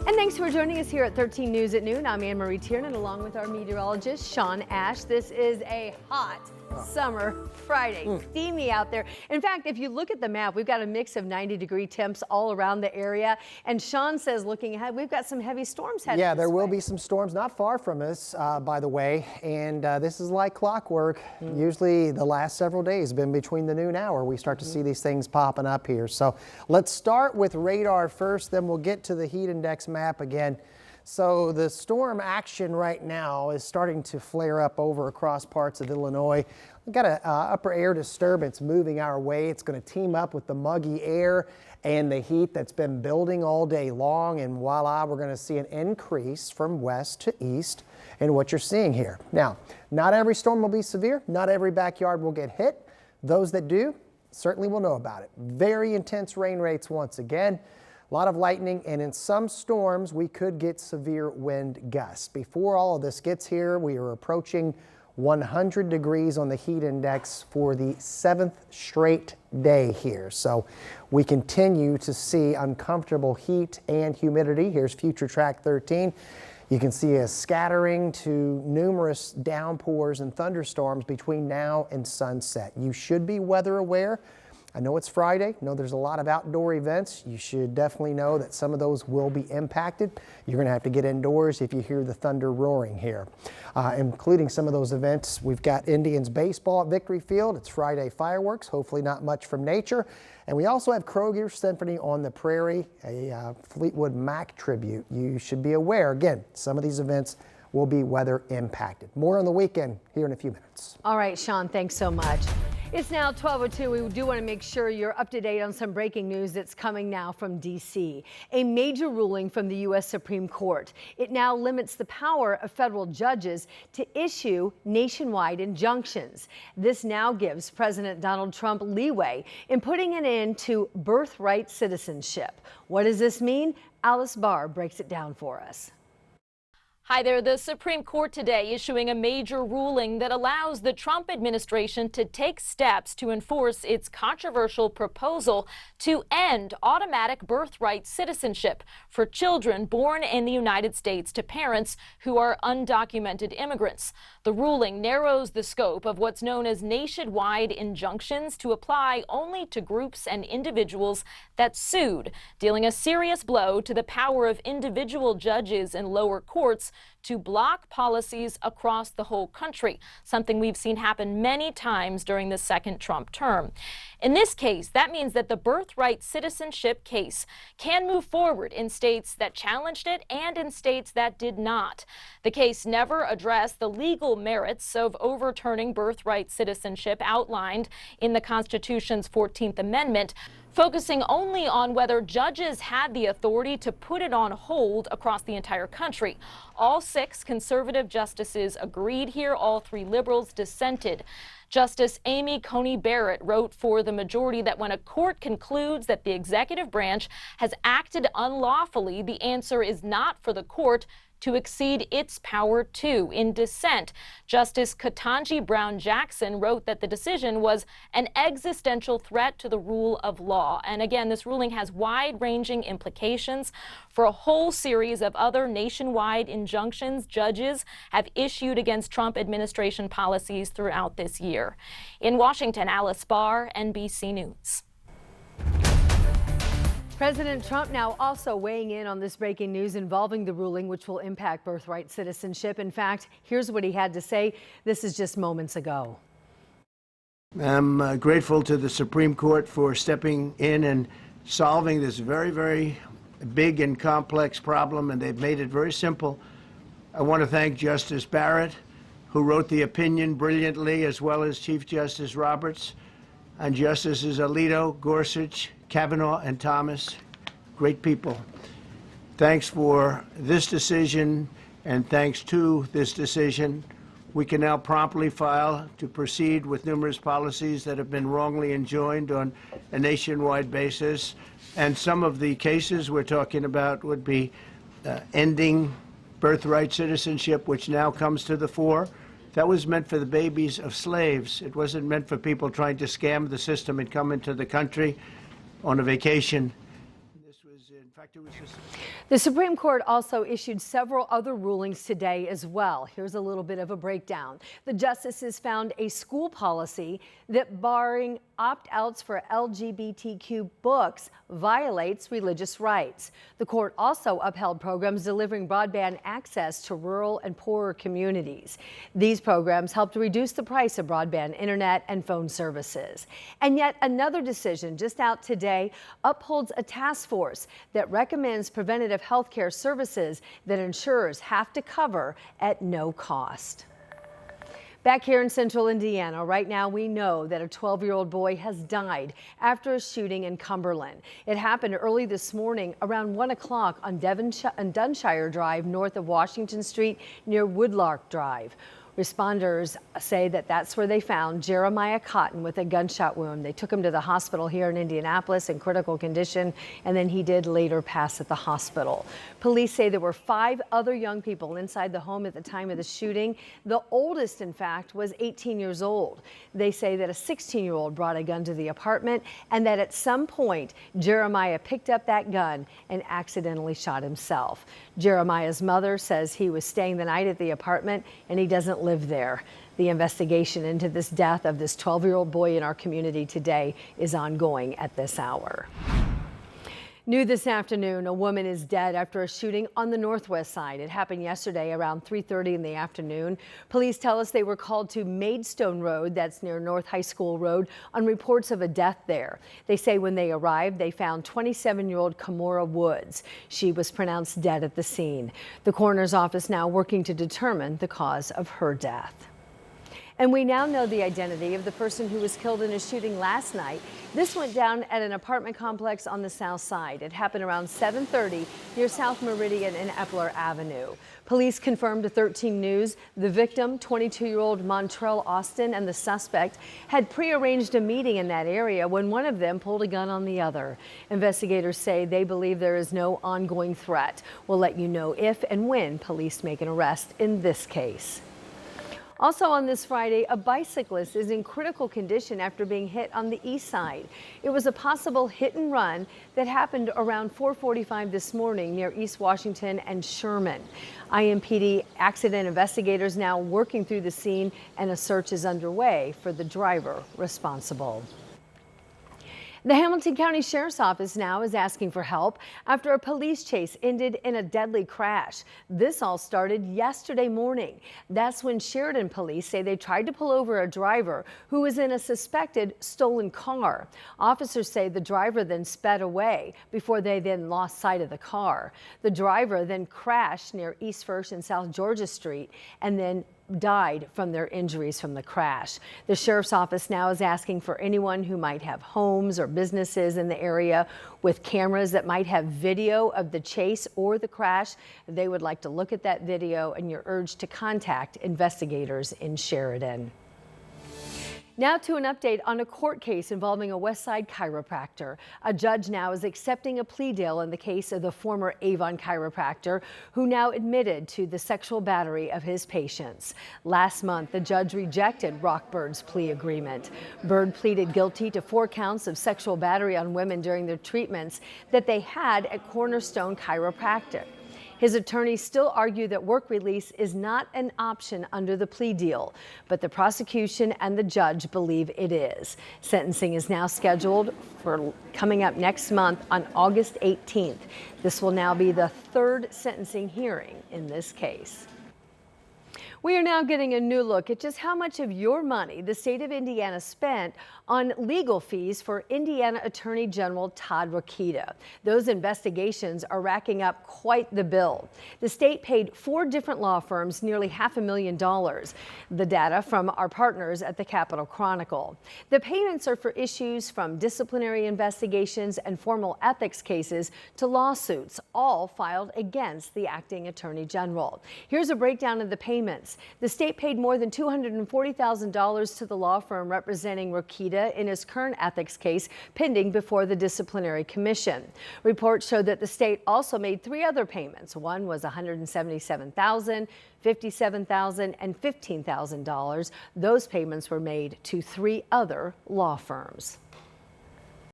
And thanks for joining us here at 13 News at Noon. I'm Anne Marie Tiernan along with our meteorologist, Sean Ash. This is a hot summer Friday. Steamy out there. In fact, if you look at the map, we've got a mix of 90-degree temps all around the area. And Sean says, looking ahead, we've got some heavy storms headed Yeah, there this will way. be some storms not far from us, by the way. And this is like clockwork. Usually the last several days have been between the noon hour. We start to see these things popping up here. So let's start with radar first, then we'll get to the heat index map again. So the storm action right now is starting to flare up over across parts of Illinois. We've got an upper air disturbance moving our way. It's going to team up with the muggy air and the heat that's been building all day long. And voila, we're going to see an increase from west to east in what you're seeing here. Now, not every storm will be severe. Not every backyard will get hit. Those that do certainly will know about it. Very intense rain rates once again. A lot of lightning, and in some storms, we could get severe wind gusts. Before all of this gets here, we are approaching 100 degrees on the heat index for the 7th straight day here. So we continue to see uncomfortable heat and humidity. Here's Future Track 13. You can see a scattering to numerous downpours and thunderstorms between now and sunset. You should be weather aware. I know it's Friday. I know there's a lot of outdoor events. You should definitely know that some of those will be impacted. You're going to have to get indoors if you hear the thunder roaring here, including some of those events. We've got Indians baseball at Victory Field. It's Friday fireworks, hopefully not much from nature. And we also have Kroger Symphony on the Prairie, a Fleetwood Mac tribute. You should be aware, again, some of these events will be weather impacted. More on the weekend here in a few minutes. All right, Sean, thanks so much. It's now 12:02. We do want to make sure you're up to date on some breaking news that's coming now from D.C. A major ruling from the U.S. Supreme Court. It now limits the power of federal judges to issue nationwide injunctions. This now gives President Donald Trump leeway in putting an end to birthright citizenship. What does this mean? Alice Barr breaks it down for us. Hi there. The Supreme Court today issuing a major ruling that allows the Trump administration to take steps to enforce its controversial proposal to end automatic birthright citizenship for children born in the United States to parents who are undocumented immigrants. The ruling narrows the scope of what's known as nationwide injunctions to apply only to groups and individuals that sued, dealing a serious blow to the power of individual judges in lower courts to block policies across the whole country, something we've seen happen many times during the second Trump term. In this case, that means that the birthright citizenship case can move forward in states that challenged it and in states that did not. The case never addressed the legal merits of overturning birthright citizenship outlined in the Constitution's 14th Amendment, focusing only on whether judges had the authority to put it on hold across the entire country. All 6 conservative justices agreed here. All 3 liberals dissented. Justice Amy Coney Barrett wrote for the majority that when a court concludes that the executive branch has acted unlawfully, the answer is not for the court to exceed its power too. In dissent, Justice Ketanji Brown Jackson wrote that the decision was an existential threat to the rule of law. And again, this ruling has wide-ranging implications for a whole series of other nationwide injunctions judges have issued against Trump administration policies throughout this year. In Washington, Alice Barr, NBC News. President Trump now also weighing in on this breaking news involving the ruling which will impact birthright citizenship. In fact, here's what he had to say. This is just moments ago. I'm grateful to the Supreme Court for stepping in and solving this very, very big and complex problem, and they've made it very simple. I want to thank Justice Barrett, who wrote the opinion brilliantly, as well as Chief Justice Roberts, and Justices Alito, Gorsuch, Kavanaugh, and Thomas. Great people. Thanks for this decision, and thanks to this decision, we can now promptly file to proceed with numerous policies that have been wrongly enjoined on a nationwide basis. And some of the cases we're talking about would be ending birthright citizenship, which now comes to the fore. That was meant for the babies of slaves. It wasn't meant for people trying to scam the system and come into the country on a vacation. This was, in fact, back to his system. The Supreme Court also issued several other rulings today as well. Here's a little bit of a breakdown. The justices found a school policy that barring opt-outs for LGBTQ books violates religious rights. The court also upheld programs delivering broadband access to rural and poorer communities. These programs helped reduce the price of broadband internet and phone services. And yet another decision just out today upholds a task force that recommends preventative health care services that insurers have to cover at no cost. Back here in central Indiana, right now we know that a 12-year-old boy has died after a shooting in Cumberland. It happened early this morning around 1 o'clock on Dunshire Drive north of Washington Street near Woodlark Drive. Responders say that that's where they found Jeremiah Cotton with a gunshot wound. They took him to the hospital here in Indianapolis in critical condition, and then he did later pass at the hospital. Police say there were 5 other young people inside the home at the time of the shooting. The oldest, in fact, was 18 years old. They say that a 16-year-old brought a gun to the apartment and that at some point Jeremiah picked up that gun and accidentally shot himself. Jeremiah's mother says he was staying the night at the apartment and he doesn't live there. The investigation into this death of this 12-year-old boy in our community today is ongoing at this hour. New this afternoon, a woman is dead after a shooting on the northwest side. It happened yesterday around 3:30 in the afternoon. Police tell us they were called to Maidstone Road, that's near North High School Road, on reports of a death there. They say when they arrived, they found 27-year-old Kamora Woods. She was pronounced dead at the scene. The coroner's office now working to determine the cause of her death. And we now know the identity of the person who was killed in a shooting last night. This went down at an apartment complex on the south side. It happened around 7:30 near South Meridian and Epler Avenue. Police confirmed to 13 News the victim, 22-year-old Montrell Austin, and the suspect had prearranged a meeting in that area when one of them pulled a gun on the other. Investigators say they believe there is no ongoing threat. We'll let you know if and when police make an arrest in this case. Also on this Friday, a bicyclist is in critical condition after being hit on the east side. It was a possible hit and run that happened around 4:45 this morning near East Washington and Sherman. IMPD accident investigators now working through the scene, and a search is underway for the driver responsible. The Hamilton County Sheriff's Office now is asking for help after a police chase ended in a deadly crash. This all started yesterday morning. That's when Sheridan police say they tried to pull over a driver who was in a suspected stolen car. Officers say the driver then sped away before they then lost sight of the car. The driver then crashed near East First and South Georgia Street and then died from their injuries from the crash. The sheriff's office now is asking for anyone who might have homes or businesses in the area with cameras that might have video of the chase or the crash. They would like to look at that video, and you're urged to contact investigators in Sheridan. Now to an update on a court case involving a West Side chiropractor. A judge now is accepting a plea deal in the case of the former Avon chiropractor who now admitted to the sexual battery of his patients. Last month, the judge rejected Rockbird's plea agreement. Bird pleaded guilty to 4 counts of sexual battery on women during their treatments that they had at Cornerstone Chiropractic. His attorneys still argue that work release is not an option under the plea deal, but the prosecution and the judge believe it is. Sentencing is now scheduled for coming up next month on August 18th. This will now be the 3rd sentencing hearing in this case. We are now getting a new look at just how much of your money the state of Indiana spent on legal fees for Indiana Attorney General Todd Rokita. Those investigations are racking up quite the bill. The state paid 4 different law firms nearly $500,000. The data from our partners at the Capitol Chronicle. The payments are for issues from disciplinary investigations and formal ethics cases to lawsuits, all filed against the acting Attorney General. Here's a breakdown of the payments. The state paid more than $240,000 to the law firm representing Rokita in his current ethics case pending before the Disciplinary Commission. Reports show that the state also made 3 other payments. One was $177,000, $57,000, and $15,000. Those payments were made to 3 other law firms.